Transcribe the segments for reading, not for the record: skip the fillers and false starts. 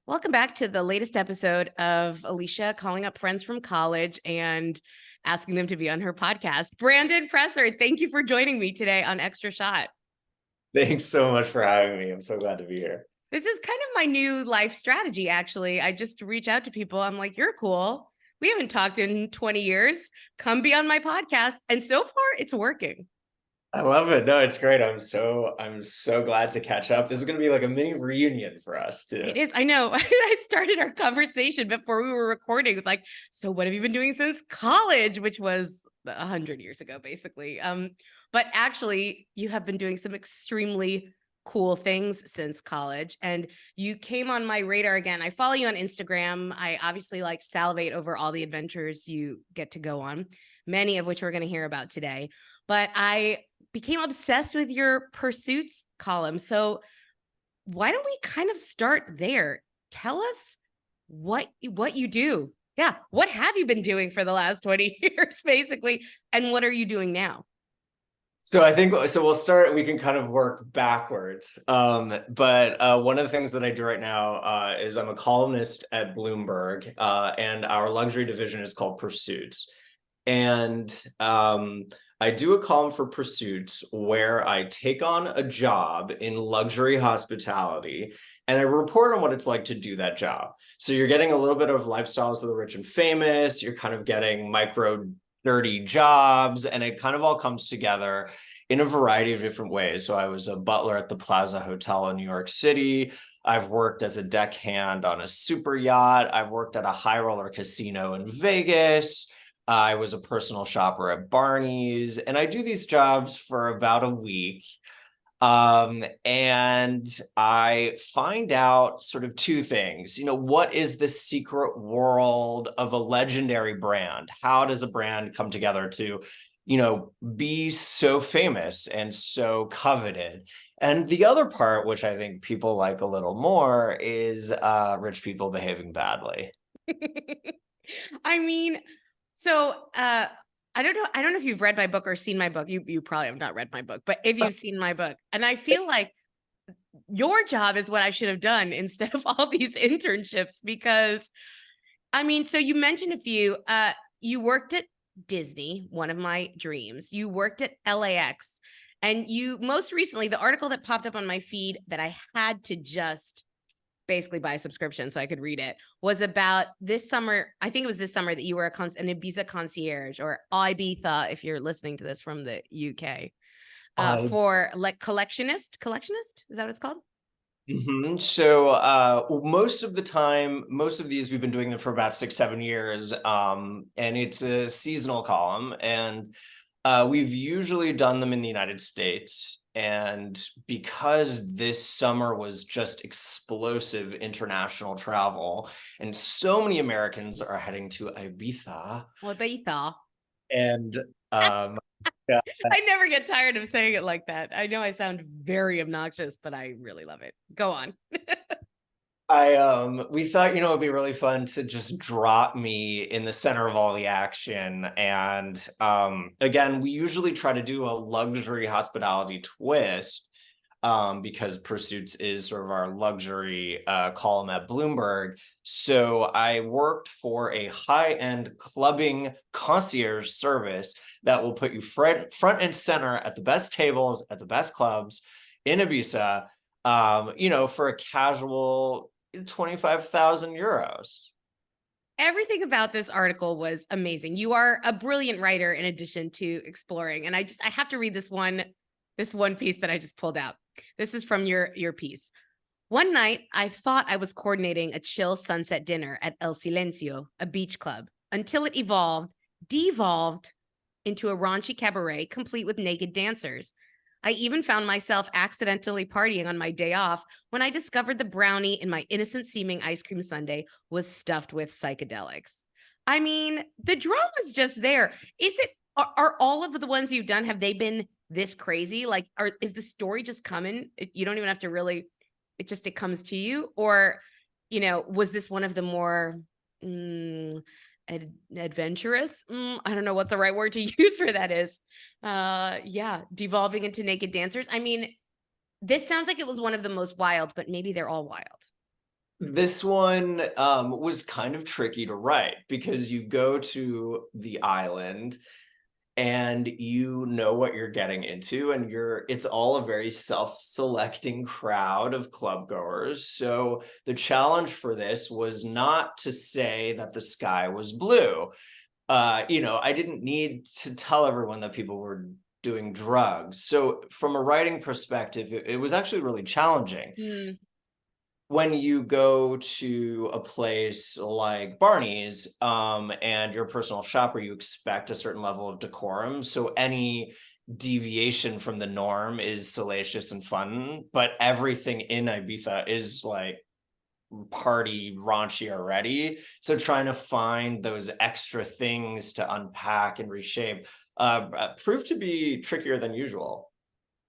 Welcome back to the latest episode of Alicia calling up friends from college and asking them to be on her podcast. Brandon Presser, thank you for joining me today on Extra Shot. Thanks so much for having me. I'm so glad to be here. This is kind of my new life strategy, actually. I just reach out to people. I'm like, you're cool. We haven't talked in 20 years. Come be on my podcast. And so far, it's working. I love it. No, it's great. I'm so glad to catch up. This is going to be like a mini reunion for us too. It is. I know. I started our conversation before we were recording with like, so what have you been doing since college, which was 100 years ago, basically. But actually, you have been doing some extremely cool things since college, and you came on my radar again. I follow you on Instagram. I obviously like salivate over all the adventures you get to go on, many of which we're going to hear about today. But I became obsessed with your pursuits column. So why don't we kind of start there? Tell us what you do. Yeah, what have you been doing for the last 20 years, basically, and what are you doing now? So I think we'll start. We can kind of work backwards. But one of the things that I do right now is I'm a columnist at Bloomberg, and our luxury division is called Pursuits. And I do a column for Pursuits where I take on a job in luxury hospitality and I report on what it's like to do that job. So you're getting a little bit of lifestyles of the rich and famous. You're kind of getting micro dirty jobs, and it kind of all comes together in a variety of different ways. So I was a butler at the Plaza Hotel in New York City. I've worked as a deckhand on a super yacht. I've worked at a high roller casino in Vegas. I was a personal shopper at Barney's, and I do these jobs for about a week. And I find out sort of two things. What is the secret world of a legendary brand? How does a brand come together to, be so famous and so coveted? And the other part, which I think people like a little more, is rich people behaving badly. I mean, I don't know if you've read my book or seen my book. You probably have not read my book, but if you've seen my book, and I feel like your job is what I should have done instead of all these internships, because so you mentioned a few. You worked at Disney, one of my dreams. You worked at LAX, and you most recently, the article that popped up on my feed that I had to just basically buy a subscription so I could read it, was about this summer. I think it was this summer that you were an Ibiza concierge, or Ibiza if you're listening to this from the UK, for like collectionist. Is that what it's called? Mm-hmm. So most of the time, most of these, we've been doing them for about 6-7 years, and it's a seasonal column, and we've usually done them in the United States. And because this summer was just explosive international travel, and so many Americans are heading to Ibiza. Well, Ibiza. And yeah. I never get tired of saying it like that. I know I sound very obnoxious, but I really love it. Go on. We thought, it'd be really fun to just drop me in the center of all the action. And again, we usually try to do a luxury hospitality twist, because Pursuits is sort of our luxury column at Bloomberg. So I worked for a high-end clubbing concierge service that will put you front and center at the best tables, at the best clubs in Ibiza, for a casual 25,000 euros. Everything about this article was amazing. You are a brilliant writer in addition to exploring. And I have to read this one piece that I just pulled out. This is from your piece. One night, I thought I was coordinating a chill sunset dinner at El Silencio, a beach club, until it devolved into a raunchy cabaret complete with naked dancers. I even found myself accidentally partying on my day off when I discovered the brownie in my innocent-seeming ice cream sundae was stuffed with psychedelics. I mean, the drama's just there. Are all of the ones you've done, have they been this crazy? Like, is the story just coming? You don't even have to really, it comes to you? Or, was this one of the more adventurous? I don't know what the right word to use for that is. Devolving into naked dancers. I mean, this sounds like it was one of the most wild, but maybe they're all wild. This one was kind of tricky to write because you go to the island and you know what you're getting into, and it's all a very self-selecting crowd of club goers. So the challenge for this was not to say that the sky was blue. I didn't need to tell everyone that people were doing drugs. So from a writing perspective, it was actually really challenging. Mm, When you go to a place like Barney's, and you're a personal shopper, you expect a certain level of decorum. So any deviation from the norm is salacious and fun, but everything in Ibiza is like party raunchy already. So trying to find those extra things to unpack and reshape proved to be trickier than usual.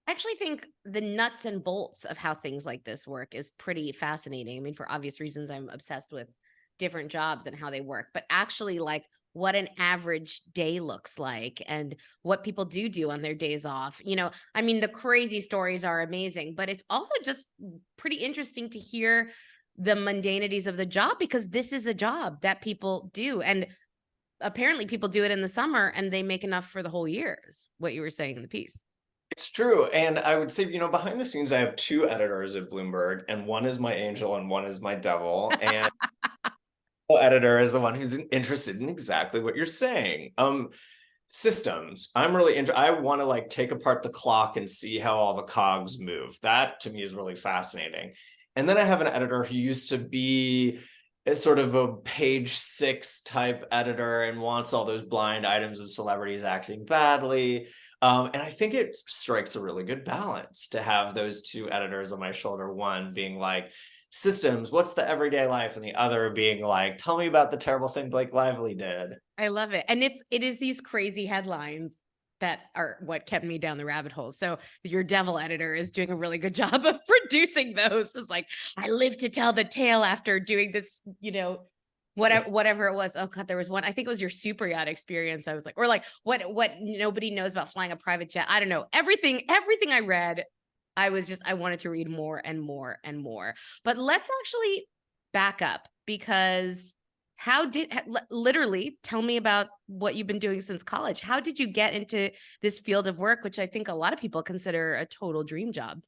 I actually think the nuts and bolts of how things like this work is pretty fascinating. I mean, for obvious reasons, I'm obsessed with different jobs and how they work, but actually, like, what an average day looks like and what people do on their days off. I mean, the crazy stories are amazing, but it's also just pretty interesting to hear the mundanities of the job, because this is a job that people do. And apparently people do it in the summer and they make enough for the whole year, is what you were saying in the piece. It's true. And I would say, behind the scenes, I have two editors at Bloomberg, and one is my angel and one is my devil. And the editor is the one who's interested in exactly what you're saying. Systems. I want to like take apart the clock and see how all the cogs move. That to me is really fascinating. And then I have an editor who used to be a sort of a page 6 type editor and wants all those blind items of celebrities acting badly. And I think it strikes a really good balance to have those two editors on my shoulder, one being like, systems, what's the everyday life? And the other being like, tell me about the terrible thing Blake Lively did. I love it. And it is these crazy headlines that are what kept me down the rabbit hole. So your devil editor is doing a really good job of producing those. It's like, I live to tell the tale after doing this, whatever it was. Oh God, there was one, I think it was your super yacht experience. I was like, or like what nobody knows about flying a private jet. I don't know. Everything I read, I wanted to read more and more and more. But let's actually back up, because literally tell me about what you've been doing since college. How did you get into this field of work, which I think a lot of people consider a total dream job?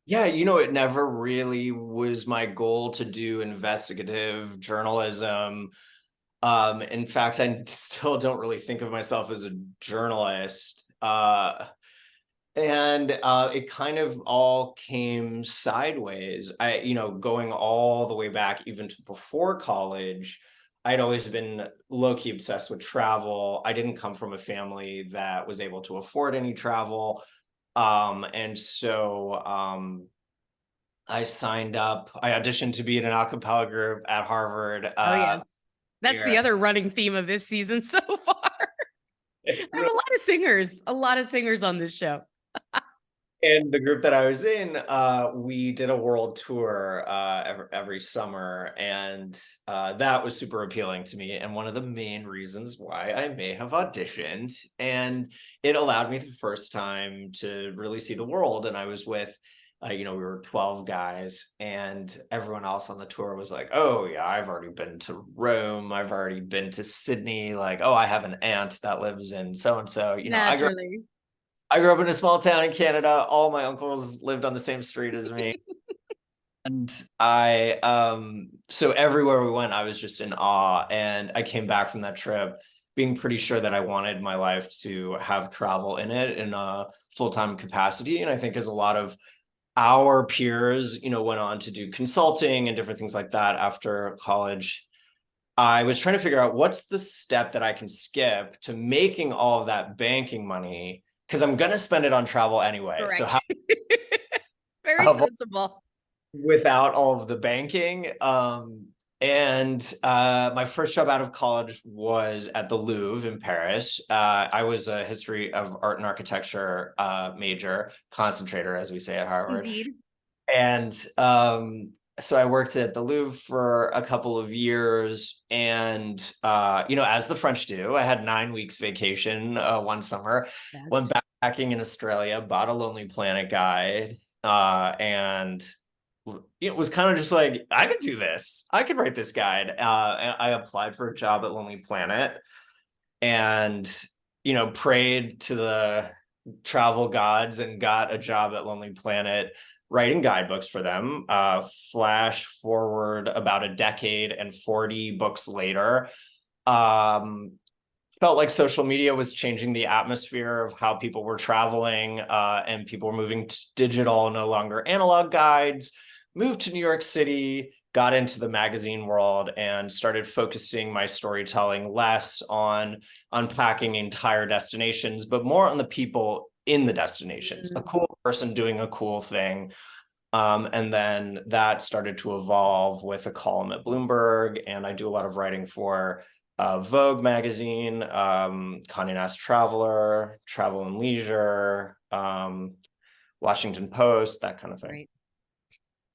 Yeah, it never really was my goal to do investigative journalism. In fact, I still don't really think of myself as a journalist. And it kind of all came sideways. Going all the way back, even to before college, I'd always been low-key obsessed with travel. I didn't come from a family that was able to afford any travel. And so I signed up. I auditioned to be in an a cappella group at Harvard. Oh yes, that's the Here. other running theme of this season so far. I have a lot of singers on this show. And the group that I was in, we did a world tour every summer, and that was super appealing to me, and one of the main reasons why I may have auditioned. And it allowed me the first time to really see the world. And I was with, we were 12 guys, and everyone else on the tour was like, oh yeah, I've already been to Rome, I've already been to Sydney, like, oh, I have an aunt that lives in so and so. Naturally. I grew up in a small town in Canada. All my uncles lived on the same street as me. And so everywhere we went, I was just in awe. And I came back from that trip being pretty sure that I wanted my life to have travel in it in a full-time capacity. And I think as a lot of our peers, went on to do consulting and different things like that after college, I was trying to figure out what's the step that I can skip to making all of that banking money, because I'm gonna spend it on travel anyway. Correct. So Very sensible. without all of the banking. And my first job out of college was at the Louvre in Paris. I was a history of art and architecture major, concentrator, as we say at Harvard. Indeed. And so I worked at the Louvre for a couple of years, and as the French do, I had 9 weeks vacation one summer, went backpacking in Australia, bought a Lonely Planet guide, and it was kind of just like, I could do this. I could write this guide. And I applied for a job at Lonely Planet and, prayed to the travel gods and got a job at Lonely Planet writing guidebooks for them. Flash forward about a decade and 40 books later. Felt like social media was changing the atmosphere of how people were traveling, and people were moving to digital, no longer analog guides. Moved to New York City, got into the magazine world, and started focusing my storytelling less on unpacking entire destinations, but more on the people in the destinations. A cool person doing a cool thing. And then that started to evolve with a column at Bloomberg, and I do a lot of writing for Vogue magazine, Condé Nast Traveler, Travel and Leisure, Washington Post, that kind of thing. Right.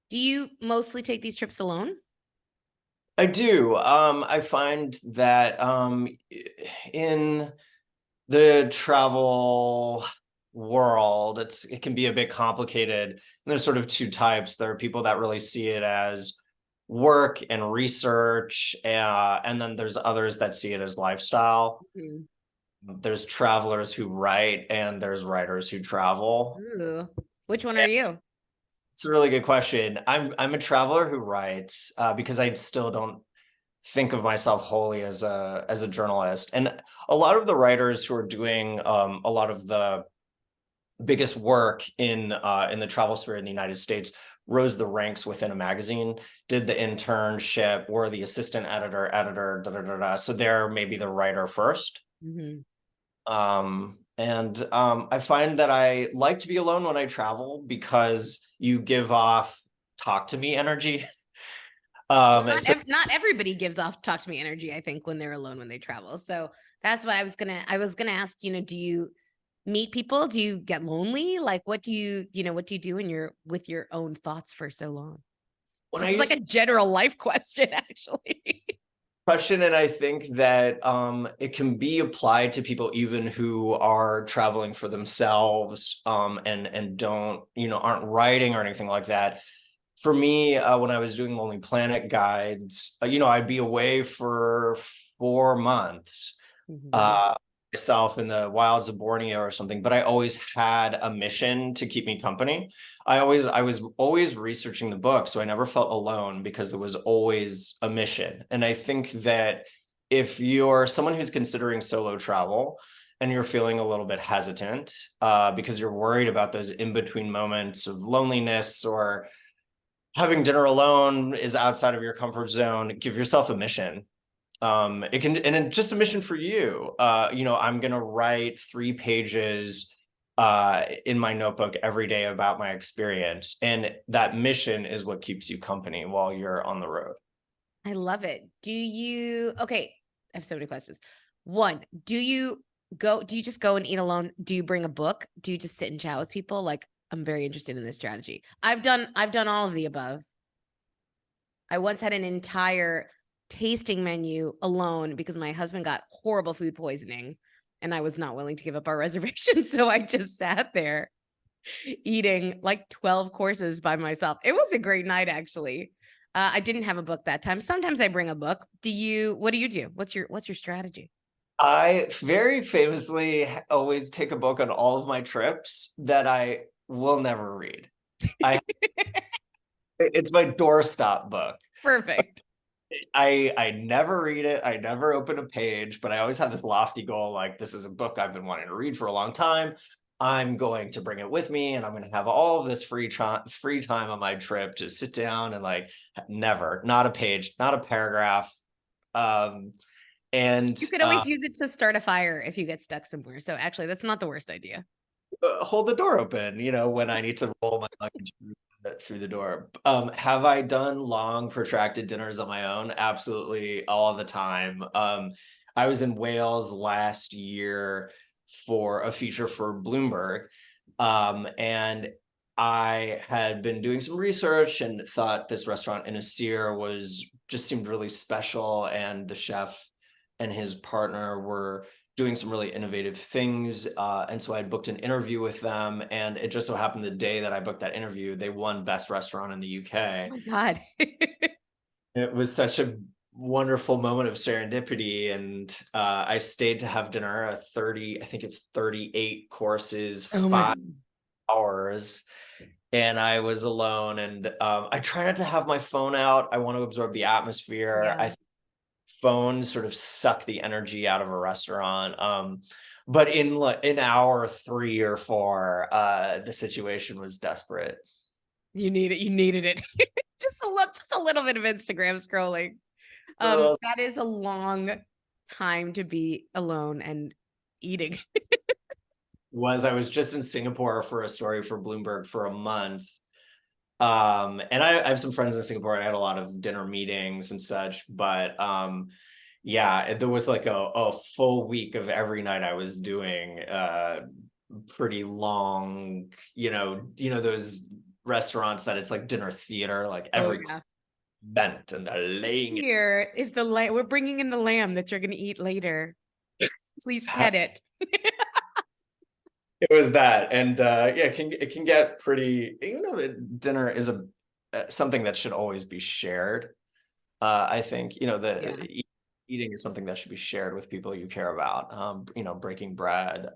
Do you mostly take these trips alone? I do. I find that in the travel world, it can be a bit complicated. And there's sort of two types. There are people that really see it as work and research, and then there's others that see it as lifestyle. There's travelers who write, and there's writers who travel. Ooh. Which one are you? It's a really good question. I'm a traveler who writes, because I still don't think of myself wholly as a journalist. And a lot of the writers who are doing a lot of the biggest work in the travel sphere in the United States rose the ranks within a magazine, did the internship, were the assistant editor, so they're maybe the writer first. I find that I like to be alone when I travel because you give off talk to me energy. Well, not everybody gives off talk to me energy, I think, when they're alone when they travel. So that's what I was gonna ask, do you meet people? Do you get lonely? Like, what do you do when you're with your own thoughts for so long? This is like a general life question, actually. Question, and I think that it can be applied to people even who are traveling for themselves, and don't, aren't writing or anything like that. For me, when I was doing Lonely Planet guides, I'd be away for 4 months. Myself in the wilds of Borneo or something, but I always had a mission to keep me company. I was always researching the book, so I never felt alone because there was always a mission. And I think that if you're someone who's considering solo travel and you're feeling a little bit hesitant, because you're worried about those in-between moments of loneliness, or having dinner alone is outside of your comfort zone, give yourself a mission. It can, and just a mission for you. I'm gonna write 3 pages in my notebook every day about my experience, and that mission is what keeps you company while you're on the road. I love it. Okay, I have so many questions. One, do you just go and eat alone? Do you bring a book? Do you just sit and chat with people? Like, I'm very interested in this strategy. I've done all of the above. I once had an entire tasting menu alone because my husband got horrible food poisoning and I was not willing to give up our reservation. So I just sat there eating like 12 courses by myself. It was a great night, actually. I didn't have a book that time. Sometimes I bring a book. What do you do? What's your strategy? I very famously always take a book on all of my trips that I will never read. It's my doorstop book. Perfect. I never read it. I never open a page, but I always have this lofty goal. Like, this is a book I've been wanting to read for a long time. I'm going to bring it with me, and I'm going to have all of this free time on my trip to sit down and not a page, not a paragraph. And you could always use it to start a fire if you get stuck somewhere. So actually, that's not the worst idea. Hold the door open, when I need to roll my luggage through the door. Have I done long, protracted dinners on my own? Absolutely, all the time. I was in Wales last year for a feature for Bloomberg, and I had been doing some research and thought this restaurant in Asir seemed really special, and the chef and his partner were doing some really innovative things. And so I booked an interview with them, and it just so happened the day that I booked that interview, they won Best Restaurant in the Oh UK. my God. It was such a wonderful moment of serendipity, and I stayed to have dinner at 30, I think it's 38 courses, Oh my 5 hours, and I was alone. And I try not to have my phone out. I want to absorb the atmosphere. I Yeah. think phones sort of suck the energy out of a restaurant. But in hour 3 or 4, the situation was desperate. You need it. You needed it. Just a little bit of Instagram scrolling. Uh, That is a long time to be alone and eating. I was just in Singapore for a story for Bloomberg for a month. And I have some friends in Singapore, and I had a lot of dinner meetings and such, but yeah, there was like a full week of every night I was doing pretty long, those restaurants that it's like dinner theater, like Oh every yeah. event, and they're laying it. Here is the lamb. We're bringing in the lamb that you're going to eat later. Please pet it. It was that. And yeah, it can get pretty, that dinner is something that should always be shared. I think, Yeah. eating is something that should be shared with people you care about. Breaking bread.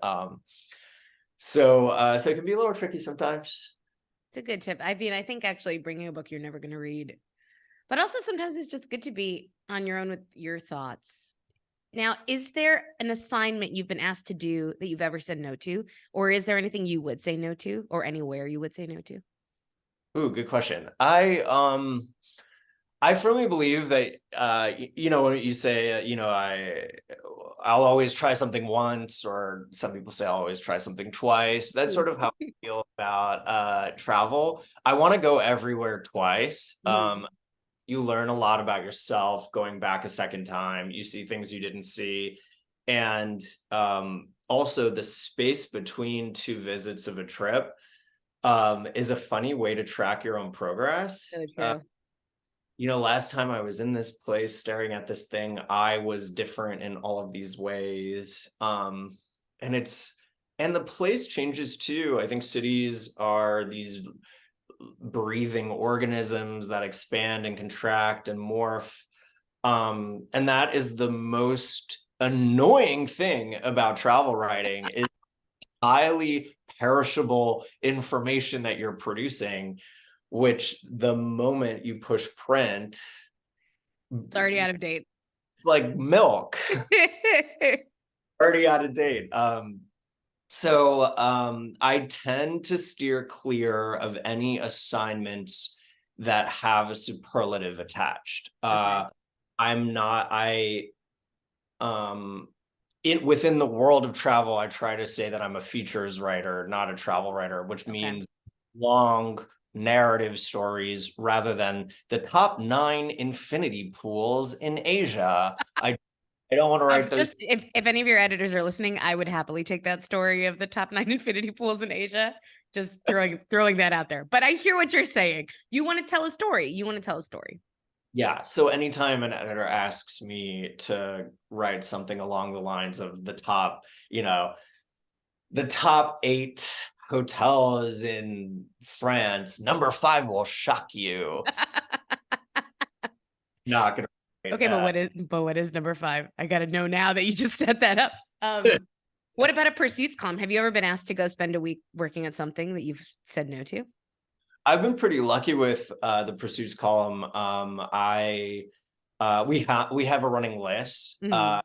So it can be a little tricky sometimes. It's a good tip. I mean, I think actually bringing a book you're never going to read, but also sometimes it's just good to be on your own with your thoughts. Now, is there an assignment you've been asked to do that you've ever said no to? Or is there anything you would say no to, or anywhere you would say no to? Ooh, good question. I firmly believe that when you say I'll always try something once, or some people say I'll always try something twice. That's sort of how I feel about travel. I want to go everywhere twice. Mhm. You learn a lot about yourself going back a second time. You see things you didn't see, and also the space between two visits of a trip is a funny way to track your own progress. So true. Last time I was in this place staring at this thing, I was different in all of these ways. And and the place changes too. I think cities are these breathing organisms that expand and contract and morph. And that is the most annoying thing about travel writing, is highly perishable information that you're producing, which the moment you push print, It's already out of date. it's like milk, already out of date. So I tend to steer clear of any assignments that have a superlative attached. Okay. I'm not, I within the world of travel, I try to say that I'm a features writer, not a travel writer, which Okay. means long narrative stories rather than the top 9 infinity pools in Asia. I don't want to write those. Just if any of your editors are listening, I would happily take that story of the top 9 infinity pools in Asia. Just throwing that out there. But I hear what you're saying. You want to tell a story. You want to tell a story. Yeah. So anytime an editor asks me to write something along the lines of the top 8 hotels in France, number 5 will shock you. Not gonna write Okay, that. but what is number 5? I gotta know now that you just set that up. What about a pursuits column? Have you ever been asked to go spend a week working at something that you've said no to? I've been pretty lucky with the pursuits column. We have a running list. Mhm.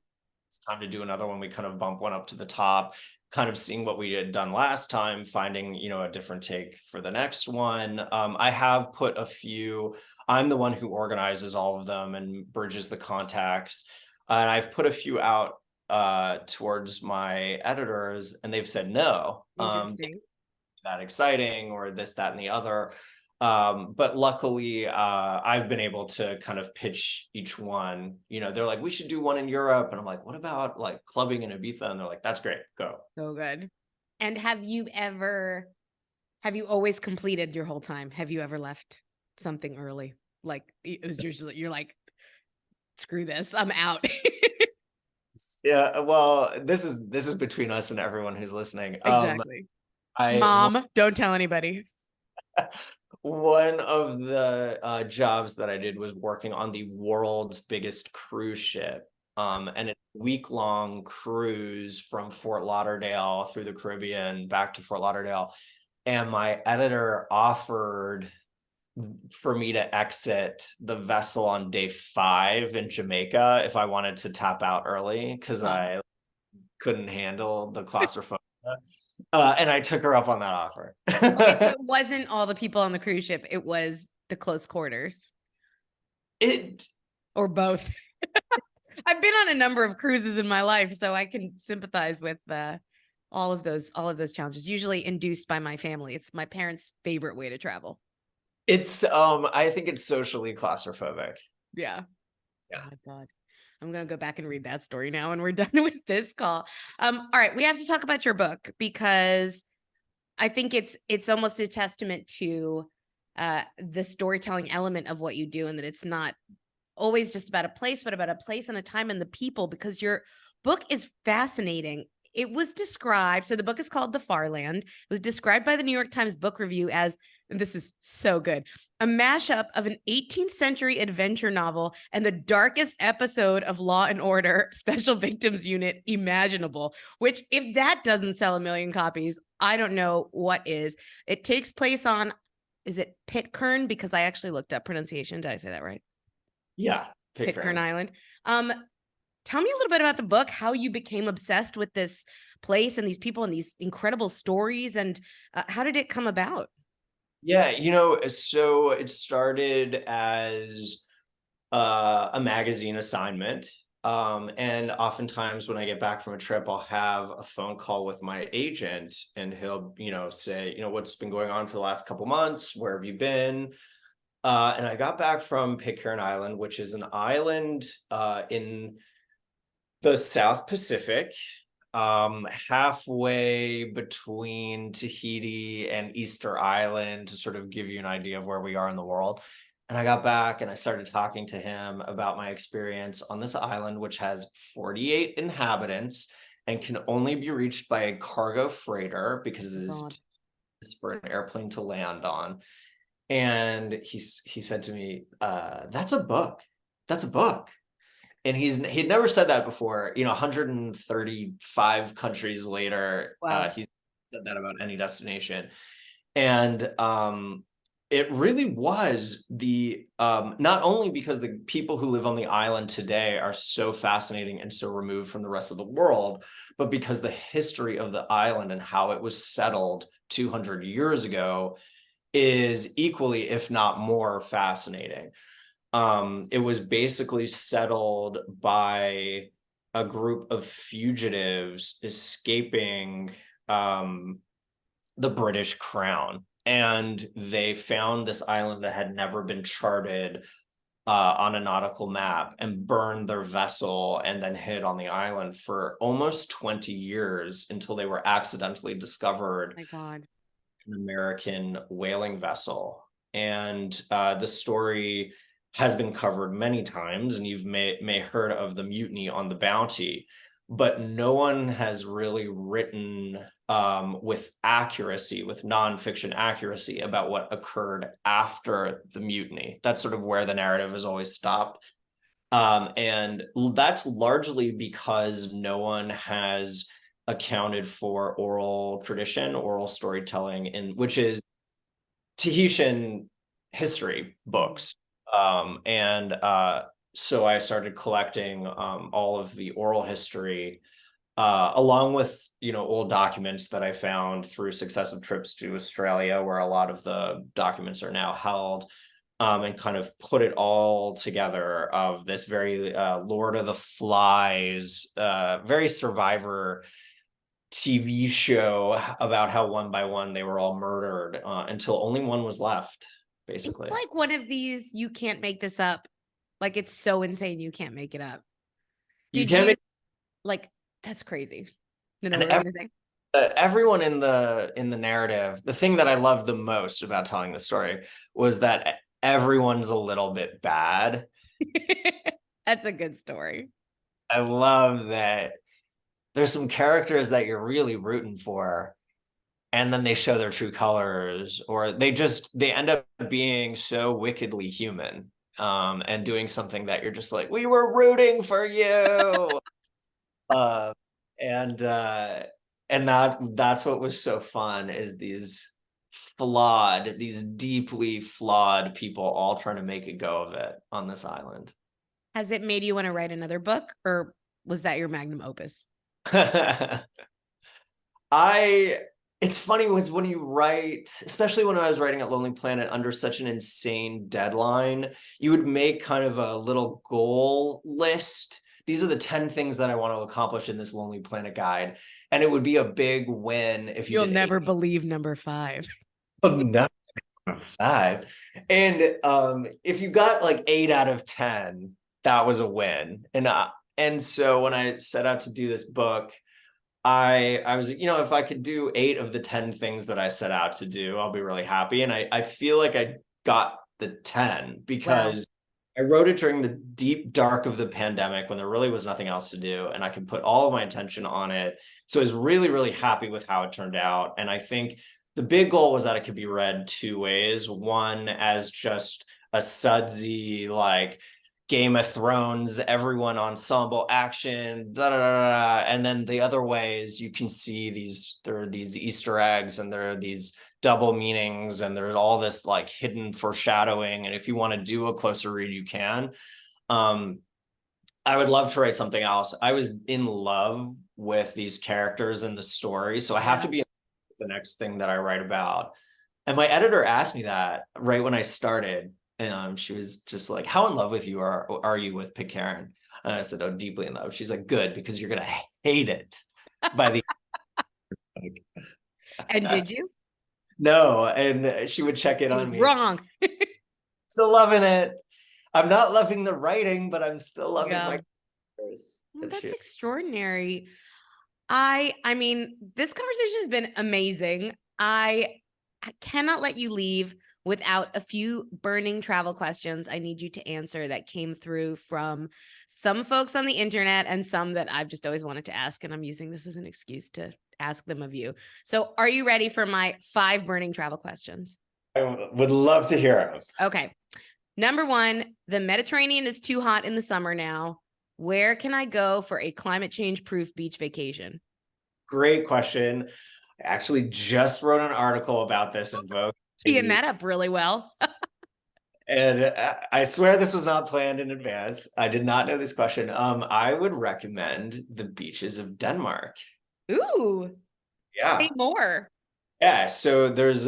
It's time to do another one. We kind of bump one up to the top, kind of seeing what we had done last time, finding a different take for the next one. I have put a few. I'm the one who organizes all of them and bridges the contacts, and I've put a few out towards my editors, and they've said no. Interesting. That exciting, or this, that, and the other. But luckily, I've been able to kind of pitch each one. They're like, we should do one in Europe. And I'm like, what about like clubbing in Ibiza? And they're like, that's great, go. So good. And have you always completed your whole time? Have you ever left something early? Like it was usually you're like, screw this, I'm out. Yeah, well, this is between us and everyone who's listening. Exactly. I Mom, don't tell anybody. One of the jobs that I did was working on the world's biggest cruise ship. And it's a week-long cruise from Fort Lauderdale through the Caribbean back to Fort Lauderdale. And my editor offered for me to exit the vessel on day 5 in Jamaica if I wanted to tap out early because Huh. I couldn't handle the claustrophobia. And I took her up on that offer. Okay, so it wasn't all the people on the cruise ship, it was the close quarters It or both. I've been on a number of cruises in my life, so I can sympathize with all of those challenges, usually induced by my family. It's my parents' favorite way to travel. it's I think it's socially claustrophobic. Yeah. Yeah. Oh my God. I'm gonna go back and read that story now when we're done with this call. All right, we have to talk about your book because I think it's almost a testament to the storytelling element of what you do, and that it's not always just about a place, but about a place and a time and the people, because your book is fascinating. It was described, so the book is called The Far Land. It was described by the New York Times Book Review as, and this is so good, a mashup of an 18th century adventure novel and the darkest episode of Law and Order Special Victims Unit imaginable, which if that doesn't sell a million copies, I don't know what is. It takes place on, is it Pitcairn? Because I actually looked up pronunciation. Did I say that right? Yeah, Pitcairn Island. Tell me a little bit about the book, how you became obsessed with this place and these people and these incredible stories, and how did it come about? Yeah, so it started as a magazine assignment. And oftentimes when I get back from a trip, I'll have a phone call with my agent and he'll, say, what's been going on for the last couple months? Where have you been? And I got back from Pitcairn Island, which is an island in the South Pacific, halfway between Tahiti and Easter Island, to sort of give you an idea of where we are in the world. And I got back and I started talking to him about my experience on this island, which has 48 inhabitants and can only be reached by a cargo freighter because it is for an airplane to land on. And he said to me, that's a book. That's a book. And he'd never said that before. 135 countries later, Wow. he's said that about any destination. And it really was not only because the people who live on the island today are so fascinating and so removed from the rest of the world, but because the history of the island and how it was settled 200 years ago is equally, if not more, fascinating. It was basically settled by a group of fugitives escaping the British Crown. And they found this island that had never been charted on a nautical map and burned their vessel and then hid on the island for almost 20 years until they were accidentally discovered. Oh my God. An American whaling vessel. And the story has been covered many times, and you've may heard of the mutiny on the Bounty, but no one has really written with accuracy, with nonfiction accuracy, about what occurred after the mutiny. That's sort of where the narrative has always stopped. And that's largely because no one has accounted for oral tradition, oral storytelling, which is Tahitian history books. So I started collecting all of the oral history, along with old documents that I found through successive trips to Australia, where a lot of the documents are now held, and kind of put it all together of this very Lord of the Flies, very Survivor TV show about how one by one they were all murdered until only one was left, basically. It's like one of these, you can't make this up. Like, it's so insane you can't make it up. Like, that's crazy. No, what were you gonna say? Everyone in the narrative, the thing that I loved the most about telling the story was that everyone's a little bit bad. That's a good story. I love that there's some characters that you're really rooting for, and then they show their true colors, or they end up being so wickedly human, and doing something that you're just like, we were rooting for you. uh, and that's what was so fun, is these deeply flawed people all trying to make a go of it on this island. Has it made you want to write another book, or was that your magnum opus? I It's funny was when you write, especially when I was writing at Lonely Planet under such an insane deadline, you would make kind of a little goal list. These are the 10 things that I want to accomplish in this Lonely Planet guide. And it would be a big win if you You'll did never believe number 5. no, 5. And if you got like 8 out of 10, that was a win. And so when I set out to do this book, I was, if I could do 8 of the 10 things that I set out to do, I'll be really happy. And I feel like I got the 10 because I wrote it during the deep dark of the pandemic when there really was nothing else to do, and I could put all of my attention on it. So I was really, really happy with how it turned out. And I think the big goal was that it could be read 2 ways. One, as just a sudsy, like Game of Thrones, everyone ensemble action, da, da, da, da. And then the other way is you can see there are these Easter eggs, and there are these double meanings, and there's all this like hidden foreshadowing. And if you want to do a closer read, you can. I would love to write something else. I was in love with these characters and the story, so I have to be the next thing that I write about. And my editor asked me that right when I started. She was just like, how in love with you are you with Pitcairn? And I said, oh, deeply in love. She's like, good, because you're gonna hate it by the And did you? no. And she would check in She on was me. wrong. Still loving it. I'm not loving the writing, but I'm still loving my characters. Well, that's extraordinary. I mean, this conversation has been amazing. I cannot let you leave without a few burning travel questions I need you to answer that came through from some folks on the internet and some that I've just always wanted to ask. And I'm using this as an excuse to ask them of you. So are you ready for my 5 burning travel questions? I would love to hear them. Okay. Number 1, the Mediterranean is too hot in the summer now. Where can I go for a climate change proof beach vacation? Great question. I actually just wrote an article about this in Vogue. Teeing that up really well. And I swear this was not planned in advance. I did not know this question. I would recommend the beaches of Denmark. Ooh. Yeah. Say more. Yeah. So there's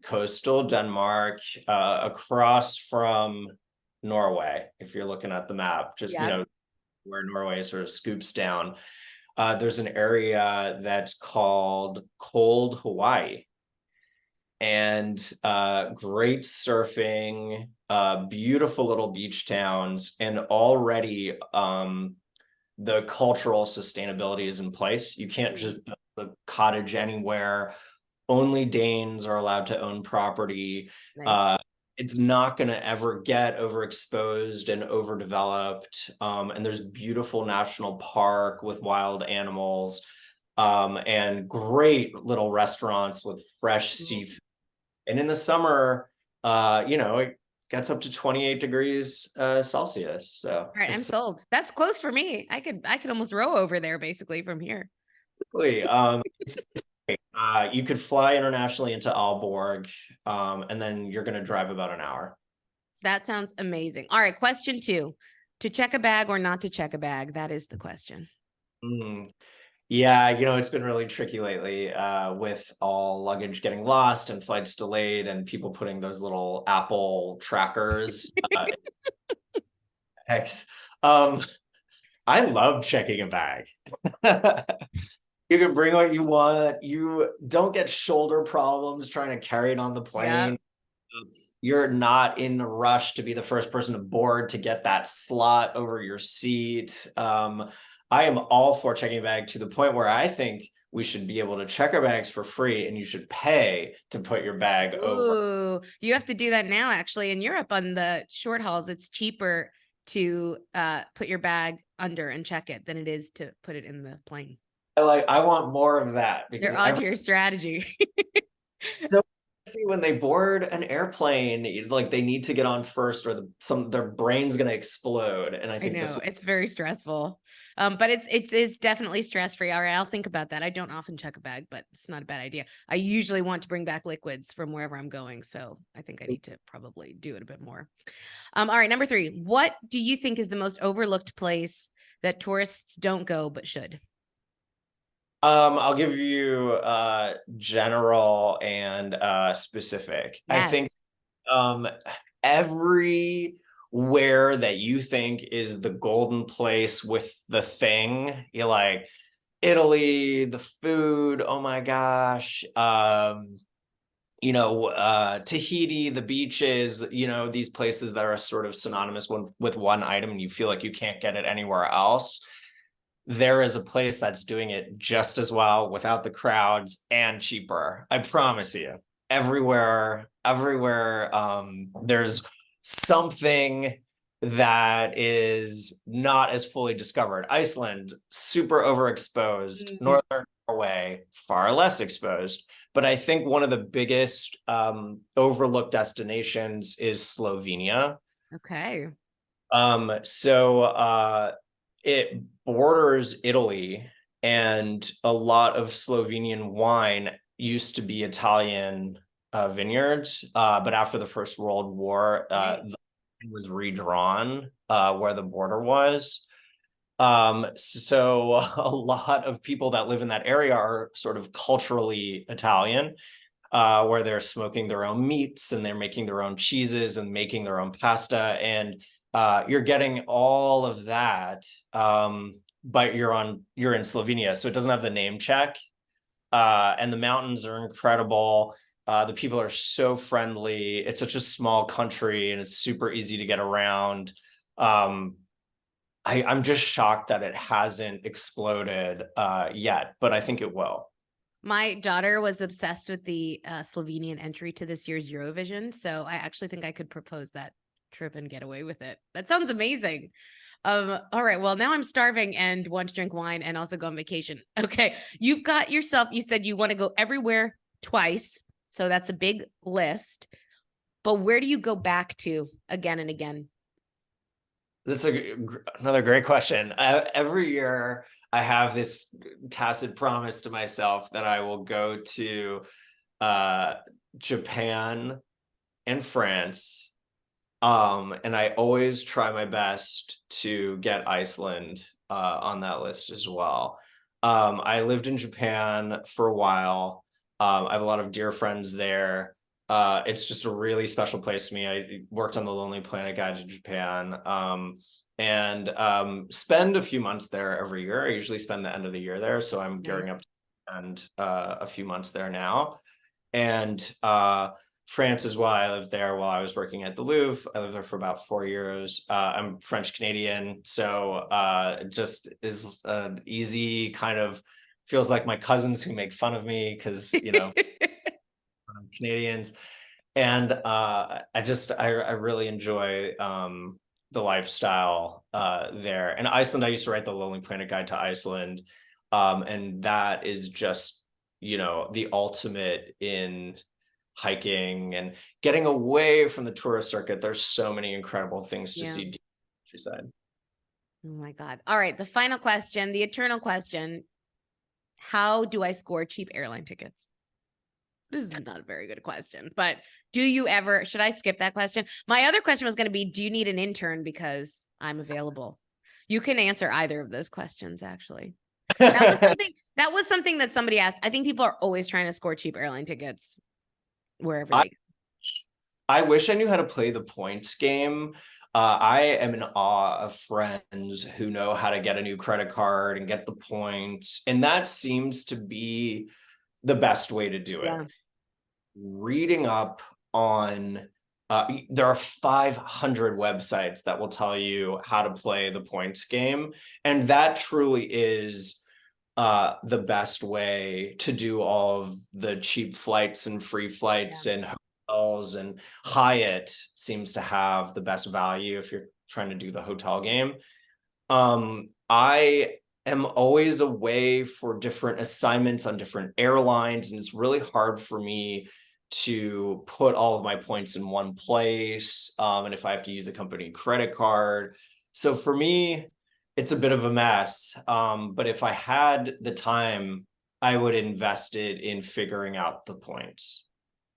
coastal Denmark across from Norway, if you're looking at the map, just where Norway sort of scoops down. There's an area that's called Cold Hawaii. And great surfing, beautiful little beach towns, and already the cultural sustainability is in place. You can't just build a cottage anywhere. Only Danes are allowed to own property. Nice. It's not going to ever get overexposed and overdeveloped. And there's beautiful national park with wild animals, and great little restaurants with fresh seafood. And in the summer, it gets up to 28 degrees Celsius. So all right, I'm sold. That's close for me. I could almost row over there basically from here. It's great. You could fly internationally into Aalborg, and then you're going to drive about an hour. That sounds amazing. All right, question 2. To check a bag or not to check a bag? That is the question. Yeah, it's been really tricky lately, with all luggage getting lost and flights delayed and people putting those little Apple trackers. I love checking a bag. You can bring what you want. You don't get shoulder problems trying to carry it on the plane. You're not in a rush to be the first person aboard to get that slot over your seat. I am all for checking a bag, to the point where I think we should be able to check our bags for free, and you should pay to put your bag over. You have to do that now, actually. In Europe on the short hauls, it's cheaper to put your bag under and check it than it is to put it in the plane. I want more of that because They're onto your strategy. so see when they board an airplane, like they need to get on first, or their brain's gonna explode. And I I think this know it's very stressful. But it's definitely stress free. All right, I'll think about that. I don't often check a bag, but it's not a bad idea. I usually want to bring back liquids from wherever I'm going, so I think I need to probably do it a bit more. All right, number 3. What do you think is the most overlooked place that tourists don't go but should? I'll give you general and specific. I think Yes. everywhere that you think is the golden place with the thing, you're like Italy, the food, oh my gosh. Tahiti, the beaches, these places that are sort of synonymous with one item and you feel like you can't get it anywhere else. There is a place that's doing it just as well without the crowds and cheaper. I promise you. Everywhere, there's something that is not as fully discovered. Iceland, super overexposed. Northern Norway, far less exposed. But I think one of the biggest overlooked destinations is Slovenia. Okay. It borders Italy, and a lot of Slovenian wine used to be Italian vineyards, but after the First World War, the was redrawn where the border was. So a lot of people that live in that area are sort of culturally Italian, where they're smoking their own meats and they're making their own cheeses and making their own pasta. And you're getting all of that, but you're in Slovenia, so it doesn't have the name check. And the mountains are incredible. The people are so friendly. It's such a small country, and it's super easy to get around. I'm just shocked that it hasn't exploded yet, but I think it will. My daughter was obsessed with the Slovenian entry to this year's Eurovision, so I actually think I could propose that trip and get away with it. That sounds amazing. All right, well, now I'm starving and want to drink wine and also go on vacation. Okay, you've got yourself, you said you want to go everywhere twice, so that's a big list. But where do you go back to again and again? This is another great question. Every year, I have this tacit promise to myself that I will go to Japan and France. And I always try my best to get Iceland on that list as well. I lived in Japan for a while. I have a lot of dear friends there. It's just a really special place to me. I worked on the Lonely Planet Guide to Japan, and spend a few months there every year. I usually spend the end of the year there, so I'm gearing up to spend a few months there now. And France is why I lived there while I was working at the Louvre. I lived there for about 4 years. I'm French Canadian, so just is an easy kind of feels like my cousins who make fun of me because Canadians. And I really enjoy the lifestyle there. And Iceland, I used to write the Lonely Planet Guide to Iceland. And that is just, the ultimate in hiking and getting away from the tourist circuit. There's so many incredible things to see. She said. Oh my God. All right. The final question, the eternal question. How do I score cheap airline tickets? This is not a very good question, but should I skip that question? My other question was going to be, do you need an intern because I'm available? You can answer either of those questions, actually. That was something that somebody asked. I think people are always trying to score cheap airline tickets wherever they go. I wish I knew how to play the points game. I am in awe of friends who know how to get a new credit card and get the points. And that seems to be the best way to do it. Yeah. Reading up on, there are 500 websites that will tell you how to play the points game. And that truly is the best way to do all of the cheap flights and free flights and hotels, and Hyatt seems to have the best value if you're trying to do the hotel game. I am always away for different assignments on different airlines, and it's really hard for me to put all of my points in one place. And if I have to use a company credit card. So for me, it's a bit of a mess. But if I had the time, I would invest it in figuring out the points.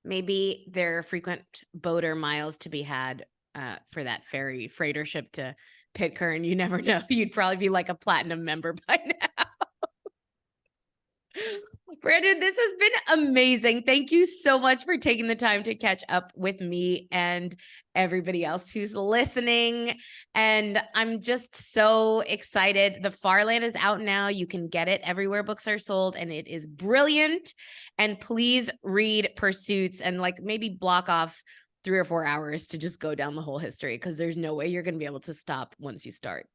Maybe there are frequent boater miles to be had for that ferry freighter ship to Pitcairn. You never know. You'd probably be like a platinum member by now. Brandon, this has been amazing. Thank you so much for taking the time to catch up with me and everybody else who's listening. And I'm just so excited. The Farland is out now. You can get it everywhere books are sold, and it is brilliant. And please read Pursuits and like maybe block off 3 or 4 hours to just go down the whole history, because there's no way you're going to be able to stop once you start.